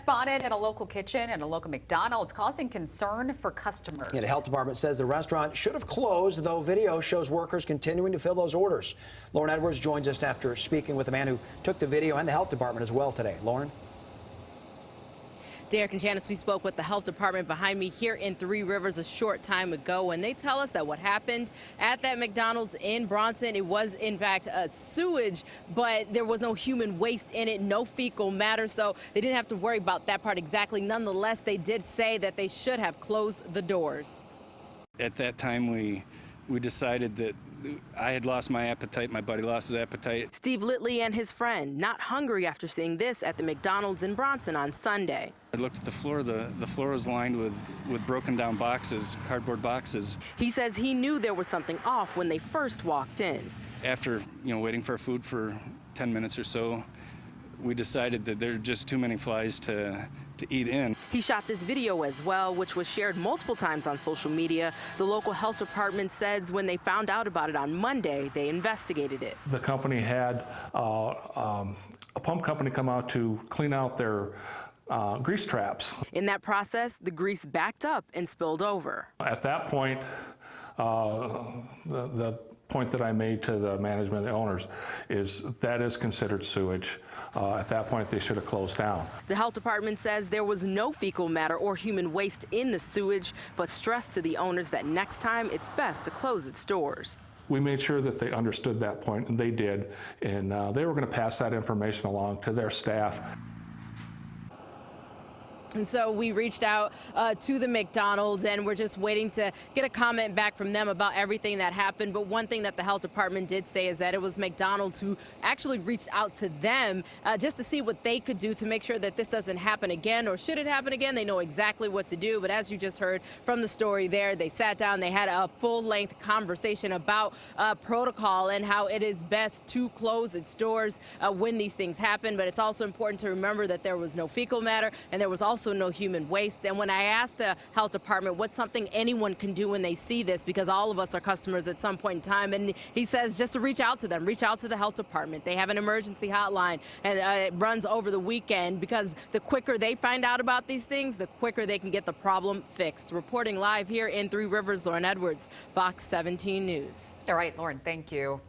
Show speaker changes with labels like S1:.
S1: spotted at a local kitchen and a local McDonald's, causing concern for customers.
S2: Yeah, the health department says the restaurant should have closed, though video shows workers continuing to fill those orders. Lauren Edwards joins us after speaking with the man who took the video and the health department as well today. Lauren?
S3: Derek and Janice, we spoke with the health department behind me here in Three Rivers a short time ago, and they tell us that what happened at that McDonald's in Bronson, it was in fact a sewage, but there was no human waste in it, no fecal matter, so they didn't have to worry about that part exactly. Nonetheless, they did say that they should have closed the doors.
S4: At that time, we decided that I had lost my appetite, my buddy lost his appetite.
S3: Steve Litley and his friend not hungry after seeing this at the McDonald's in Bronson on Sunday.
S4: I looked at the floor. The floor was lined with broken down boxes, cardboard boxes.
S3: He says he knew there was something off when they first walked in.
S4: After waiting for our food for 10 minutes or so, we decided that there are just too many flies to eat in.
S3: He shot this video as well, which was shared multiple times on social media. The local health department says when they found out about it on Monday, they investigated it.
S5: The company had a pump company come out to clean out their grease traps.
S3: In that process, the grease backed up and spilled over.
S5: At that point, the point that I made to the management and the owners is that is considered sewage. At that point, they should have closed down.
S3: The health department says there was no fecal matter or human waste in the sewage, but stressed to the owners that next time it's best to close its doors.
S5: We made sure that they understood that point, and they did, and they were going to pass that information along to their staff.
S3: And so we reached out to the McDonald's, and we're just waiting to get a comment back from them about everything that happened. But one thing that the health department did say is that it was McDonald's who actually reached out to them just to see what they could do to make sure that this doesn't happen again, or should it happen again, they know exactly what to do. But as you just heard from the story there, they sat down, they had a full-length conversation about protocol and how it is best to close its doors when these things happen. But it's also important to remember that there was no fecal matter and there was also no human waste. And when I asked the health department what's something anyone can do when they see this, because all of us are customers at some point in time, and he says just to reach out to them, reach out to the health department. They have an emergency hotline, and it runs over the weekend, because the quicker they find out about these things, the quicker they can get the problem fixed. Reporting live here in Three Rivers, Lauren Edwards, Fox 17 News.
S1: All right, Lauren, thank you.